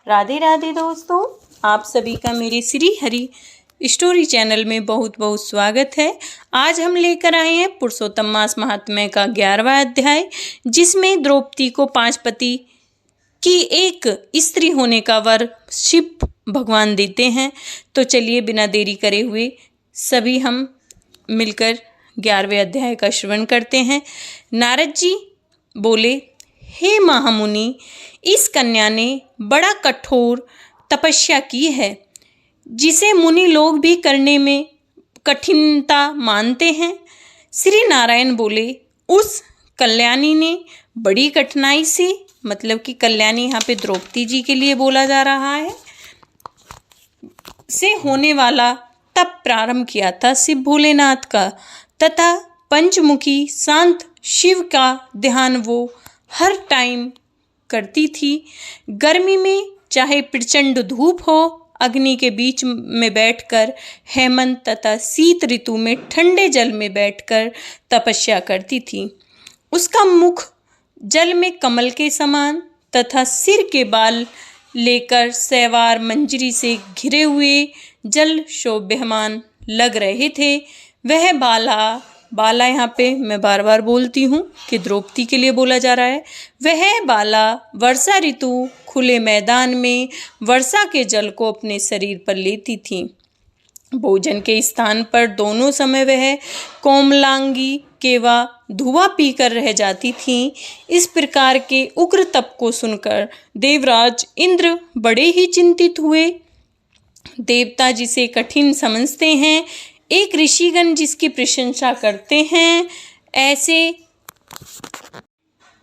राधे राधे दोस्तों, आप सभी का मेरे श्री हरि स्टोरी चैनल में बहुत बहुत स्वागत है। आज हम लेकर आए हैं पुरुषोत्तम मास महात्म्य का 11वां अध्याय, जिसमें द्रौपदी को 5 पति की एक स्त्री होने का वर शिव भगवान देते हैं। तो चलिए बिना देरी करे हुए सभी हम मिलकर 11वें अध्याय का श्रवण करते हैं। नारद जी बोले, हे महामुनि, इस कन्या ने बड़ा कठोर तपस्या की है, जिसे मुनि लोग भी करने में कठिनता मानते हैं। श्री नारायण बोले, उस कल्याणी ने बड़ी कठिनाई से, मतलब कि कल्याणी यहाँ पे द्रौपदी जी के लिए बोला जा रहा है, से होने वाला तप प्रारंभ किया था शिव भोलेनाथ का, तथा पंचमुखी शांत शिव का ध्यान वो हर टाइम करती थी। गर्मी में चाहे प्रचंड धूप हो, अग्नि के बीच में बैठकर, हेमंत तथा शीत ऋतु में ठंडे जल में बैठकर तपस्या करती थी। उसका मुख जल में कमल के समान तथा सिर के बाल लेकर शैवार मंजरी से घिरे हुए जल शोभ्यमान लग रहे थे। वह बाला यहाँ पे मैं बार बार बोलती हूँ कि द्रौपदी के लिए बोला जा रहा है। वह बाला वर्षा ऋतु खुले मैदान में वर्षा के जल को अपने शरीर पर लेती थी। भोजन के स्थान पर दोनों समय वह कोमलांगी केवा धुआं पीकर रह जाती थी। इस प्रकार के उग्र तप को सुनकर देवराज इंद्र बड़े ही चिंतित हुए। देवता जिसे कठिन समझते हैं, एक ऋषिगण जिसकी प्रशंसा करते हैं, ऐसे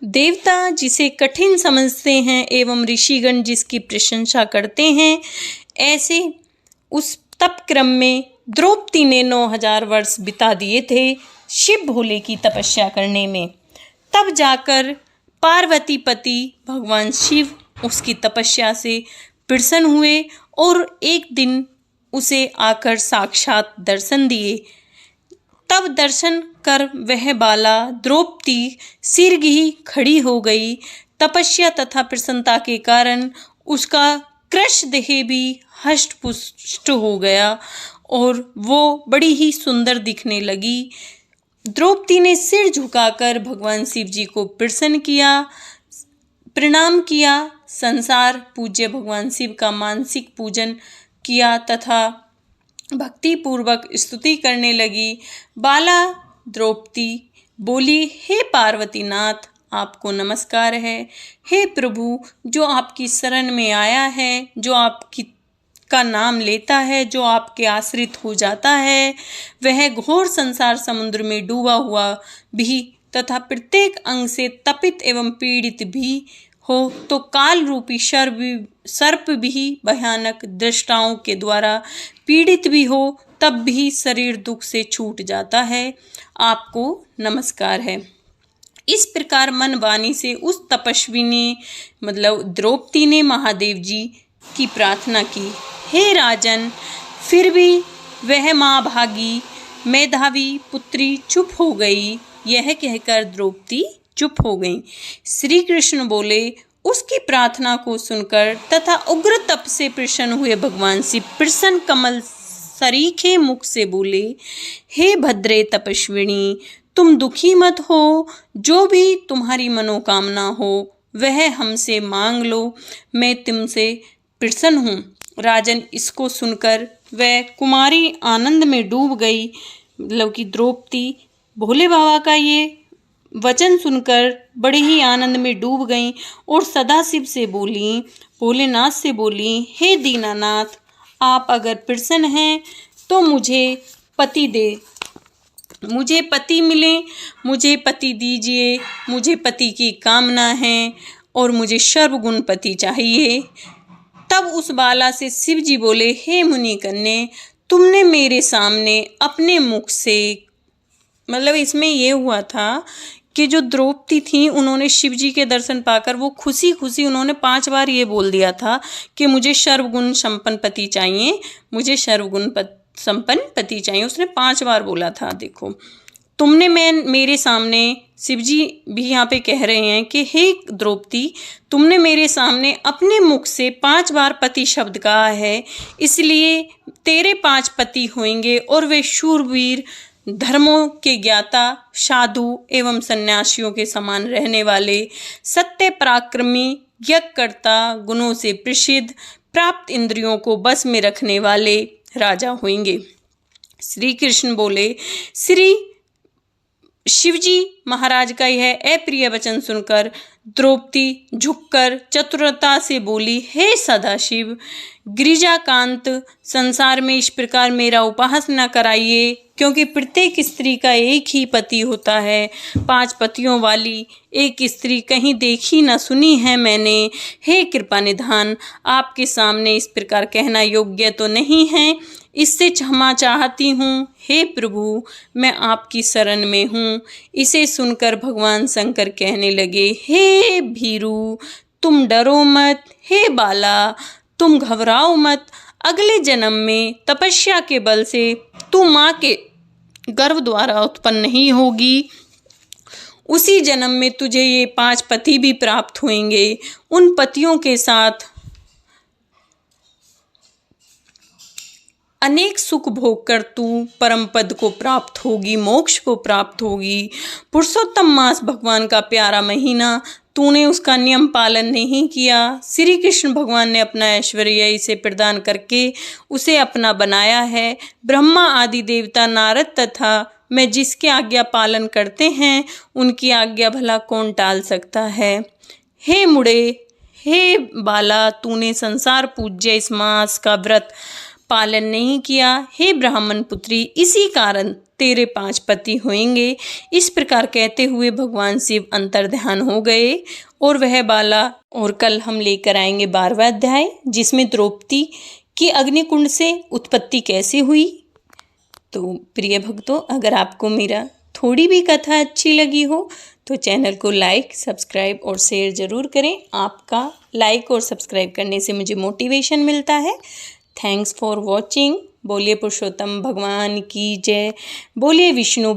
देवता जिसे कठिन समझते हैं एवं ऋषिगण जिसकी प्रशंसा करते हैं, ऐसे उस तप क्रम में द्रौपदी ने 9000 वर्ष बिता दिए थे शिव भोले की तपस्या करने में। तब जाकर पार्वती पति भगवान शिव उसकी तपस्या से प्रसन्न हुए और एक दिन उसे आकर साक्षात दर्शन दिए। तब दर्शन कर वह बाला द्रौपदी सिरगी खड़ी हो गई। तपस्या तथा प्रसन्नता के कारण उसका कृश देह भी हष्ट पुष्ट हो गया और वो बड़ी ही सुंदर दिखने लगी। द्रौपदी ने सिर झुकाकर भगवान शिव जी को प्रसन्न किया, प्रणाम किया, संसार पूज्य भगवान शिव का मानसिक पूजन किया तथा भक्ति पूर्वक स्तुति करने लगी। बाला द्रौपदी बोली, हे पार्वतीनाथ, आपको नमस्कार है। हे प्रभु, जो आपकी शरण में आया है, जो आपकी का नाम लेता है, जो आपके आश्रित हो जाता है, वह घोर संसार समुद्र में डूबा हुआ भी तथा प्रत्येक अंग से तपित एवं पीड़ित भी हो तो काल रूपी सर्प भी भयानक दृष्टाओं के द्वारा पीड़ित भी हो तब भी शरीर दुख से छूट जाता है। आपको नमस्कार है। इस प्रकार मन वाणी से उस तपस्वी ने, मतलब द्रौपदी ने, महादेव जी की प्रार्थना की। हे राजन, फिर भी वह माँ भागी मेधावी पुत्री चुप हो गई। यह कहकर द्रौपदी चुप हो गई। श्री कृष्ण बोले, उसकी प्रार्थना को सुनकर तथा उग्र तप से प्रसन्न हुए भगवान शिव प्रसन्न कमल सरीखे मुख से बोले, हे भद्रे तपस्विनी, तुम दुखी मत हो। जो भी तुम्हारी मनोकामना हो वह हमसे मांग लो, मैं तुमसे प्रसन्न हूँ। राजन, इसको सुनकर वह कुमारी आनंद में डूब गई। मतलब कि द्रौपदी भोले बाबा का ये वचन सुनकर बड़े ही आनंद में डूब गईं और सदाशिव से बोली, भोलेनाथ से बोली, हे दीनानाथ, आप अगर प्रसन्न हैं तो मुझे पति दे, मुझे पति मिले, मुझे पति दीजिए, मुझे पति की कामना है और मुझे सर्वगुण पति चाहिए। तब उस बाला से शिव जी बोले, हे मुनि कन्ये, तुमने मेरे सामने अपने मुख से, मतलब इसमें ये हुआ था कि जो द्रौपदी थी उन्होंने शिव जी के दर्शन पाकर वो खुशी खुशी उन्होंने 5 बार ये बोल दिया था कि मुझे सर्वगुण संपन्न पति चाहिए, मुझे सर्वगुण संपन्न पति चाहिए। उसने 5 बार बोला था। देखो, तुमने मेरे सामने, शिव जी भी यहाँ पे कह रहे हैं कि हे द्रौपदी, तुमने मेरे सामने अपने मुख से 5 बार पति शब्द कहा है, इसलिए तेरे 5 पति होंगे और वे शूरवीर, धर्मों के ज्ञाता, साधु एवं सन्यासियों के समान रहने वाले, सत्य पराक्रमी, यज्ञकर्ता, गुणों से प्रसिद्ध, प्राप्त इंद्रियों को बस में रखने वाले राजा होंगे। श्री कृष्ण बोले। श्री शिवजी महाराज का यह अप्रिय वचन सुनकर द्रौपदी झुककर चतुरता से बोली, हे सदाशिव, गिरिजाकांत, संसार में इस प्रकार मेरा उपहास न कराइए, क्योंकि प्रत्येक स्त्री का एक ही पति होता है। 5 पतियों वाली एक स्त्री कहीं देखी न सुनी है मैंने। हे कृपा निधान, आपके सामने इस प्रकार कहना योग्य तो नहीं है, इससे क्षमा चाहती हूँ। हे प्रभु, मैं आपकी शरण में हूँ। इसे सुनकर भगवान शंकर कहने लगे, हे भीरू, तुम डरो मत। हे बाला, तुम घबराओ मत। अगले जन्म में तपस्या के बल से तू माँ के गर्भ द्वारा उत्पन्न नहीं होगी। उसी जन्म में तुझे ये 5 पति भी प्राप्त होंगे। उन पतियों के साथ अनेक सुख भोग कर तू परम पद को प्राप्त होगी, मोक्ष को प्राप्त होगी। पुरुषोत्तम मास भगवान का प्यारा महीना, तूने उसका नियम पालन नहीं किया। श्री कृष्ण भगवान ने अपना ऐश्वर्य इसे प्रदान करके उसे अपना बनाया है। ब्रह्मा आदि देवता, नारद तथा मैं जिसके आज्ञा पालन करते हैं, उनकी आज्ञा भला कौन टाल सकता है। हे मुड़े, हे बाला, तूने संसार पूज्य इस मास का व्रत पालन नहीं किया। हे ब्राह्मण पुत्री, इसी कारण तेरे 5 पति होंगे। इस प्रकार कहते हुए भगवान शिव अंतर्ध्यान हो गए और वह बाला, और कल हम लेकर आएंगे 12वां अध्याय, जिसमें द्रौपदी की अग्निकुंड से उत्पत्ति कैसे हुई। तो प्रिय भक्तों, अगर आपको मेरा थोड़ी भी कथा अच्छी लगी हो तो चैनल को लाइक, सब्सक्राइब और शेयर ज़रूर करें। आपका लाइक और सब्सक्राइब करने से मुझे मोटिवेशन मिलता है। Thanks for watching. बोलिए पुरुषोत्तम भगवान की जय। बोलिए विष्णु